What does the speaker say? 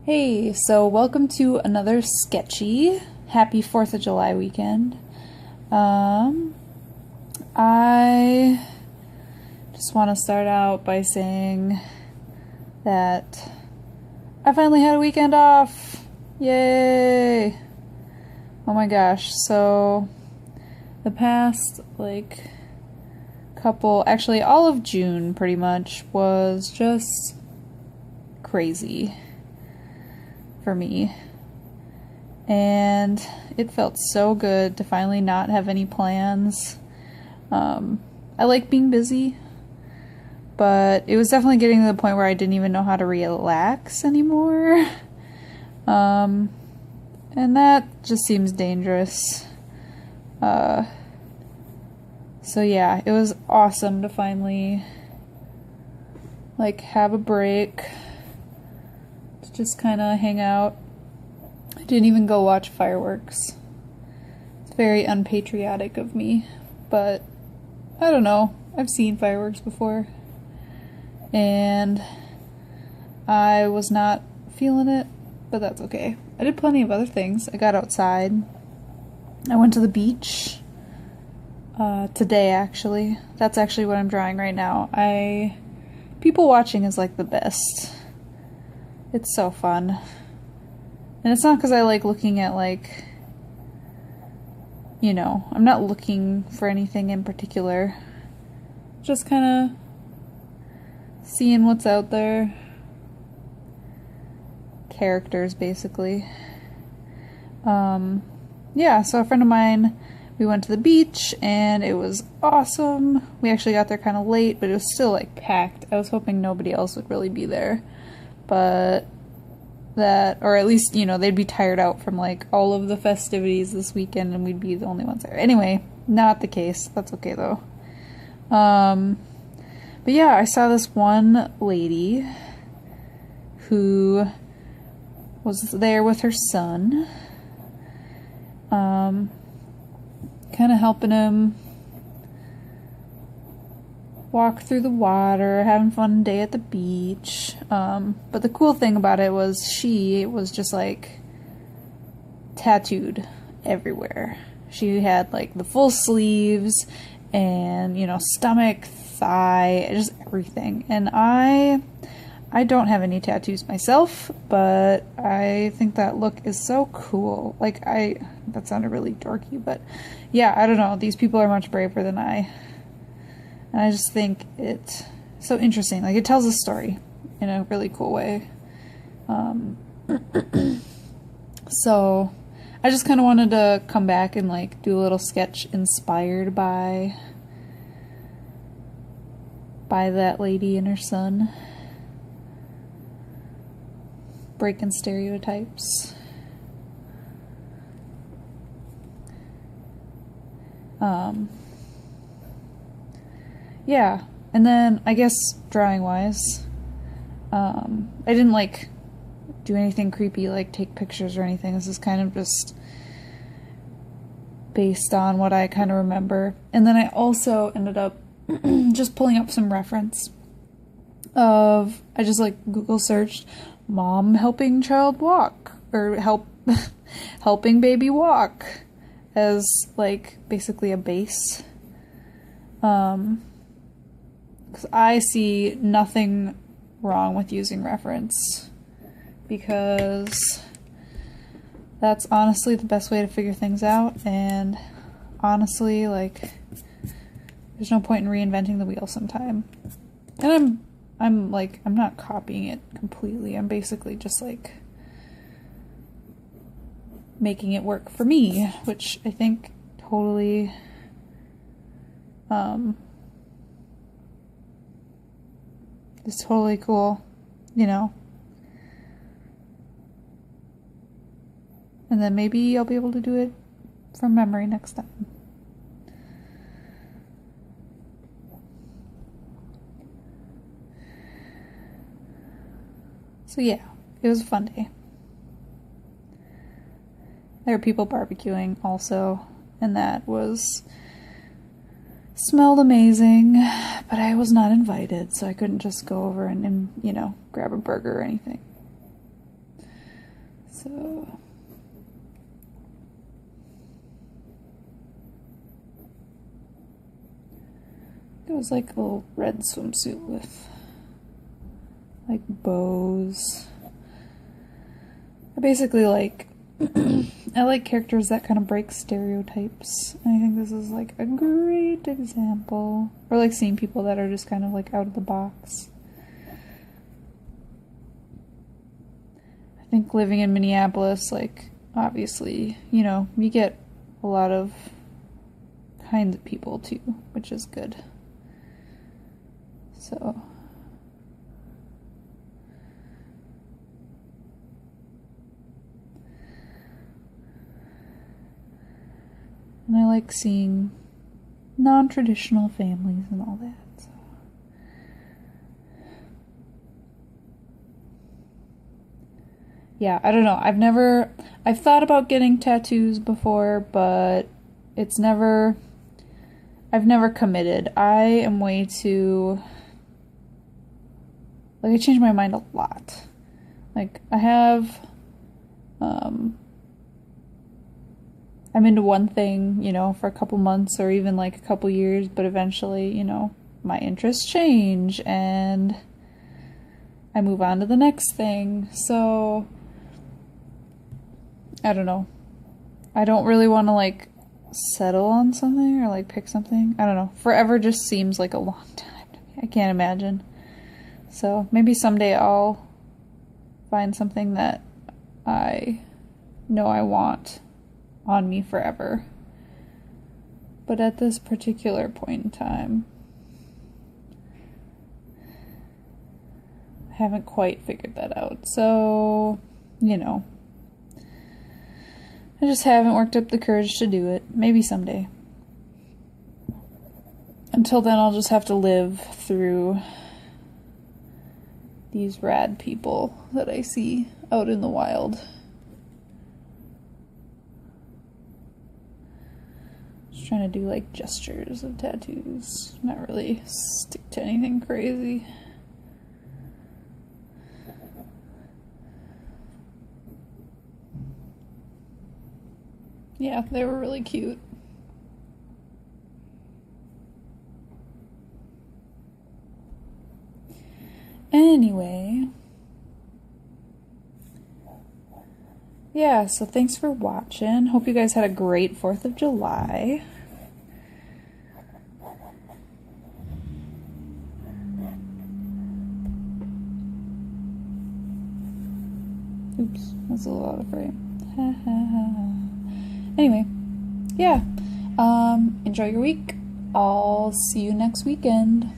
Hey, so welcome to another sketchy. Happy 4th of July weekend. I just want to start out by saying that I finally had a weekend off. Yay! Oh my gosh, so the past, actually all of June pretty much was just crazy for me, and it felt so good to finally not have any plans. I like being busy, but it was definitely getting to the point where I didn't even know how to relax anymore. And that just seems dangerous. So yeah, it was awesome to finally have a break, just kind of hang out. I didn't even go watch fireworks. It's very unpatriotic of me, but I don't know. I've seen fireworks before, and I was not feeling it, but that's okay. I did plenty of other things. I got outside. I went to the beach today, actually. That's actually what I'm drawing right now. People watching is the best. It's so fun. And it's not because I like looking at I'm not looking for anything in particular. Just kind of seeing what's out there. Characters, basically. Yeah, so a friend of mine, we went to the beach and it was awesome. We actually got there kind of late, but it was still packed. I was hoping nobody else would really be there. But or at least, they'd be tired out from all of the festivities this weekend and we'd be the only ones there. Anyway, not the case. That's okay though. But yeah, I saw this one lady who was there with her son, kind of helping him walk through the water, having a fun day at the beach. But the cool thing about it was she was just tattooed everywhere. She had the full sleeves and stomach, thigh, just everything. And I don't have any tattoos myself, but I think that look is so cool. That sounded really dorky, but yeah, I don't know. These people are much braver than I. And I just think it's so interesting. It tells a story in a really cool way. So I just kind of wanted to come back and do a little sketch inspired by that lady and her son. Breaking stereotypes. Yeah, and then I guess drawing-wise, I didn't do anything creepy, take pictures or anything. This is kind of just based on what I kind of remember. And then I also ended up just pulling up some reference of, I just Google searched mom helping child walk, or helping baby walk, as basically a base. Because I see nothing wrong with using reference, because that's honestly the best way to figure things out, and honestly, there's no point in reinventing the wheel sometime. And I'm not copying it completely. I'm basically just making it work for me, which I think totally is totally cool, and then maybe I'll be able to do it from memory next time. So yeah, it was a fun day. There were people barbecuing also, and that smelled amazing, but I was not invited, so I couldn't just go over and grab a burger or anything. So it was like a little red swimsuit with like bows. I basically like I like characters that kind of break stereotypes. And I think this is like a great example. Or like seeing people that are just kind of like out of the box. I think living in Minneapolis, like obviously, you know, you get a lot of kinds of people too, which is good. So and I like seeing non-traditional families and all that. So. Yeah, I don't know. I've thought about getting tattoos before, but I've never committed. I am way too, like, I change my mind a lot. Like, I'm into one thing, you know, for a couple months or even like a couple years, but eventually, you know, my interests change and I move on to the next thing. So, I don't know. I don't really want to like settle on something or like pick something. I don't know. Forever just seems like a long time to me. I can't imagine. So, maybe someday I'll find something that I know I want on me forever. But at this particular point in time, I haven't quite figured that out. So, you know, I just haven't worked up the courage to do it. Maybe someday. Until then, I'll just have to live through these rad people that I see out in the wild. Trying to do like gestures of tattoos, not really stick to anything crazy. Yeah, they were really cute. Anyway, yeah, so thanks for watching. Hope you guys had a great 4th of July. Oops, that's a lot of frame. Anyway, yeah. Enjoy your week. I'll see you next weekend.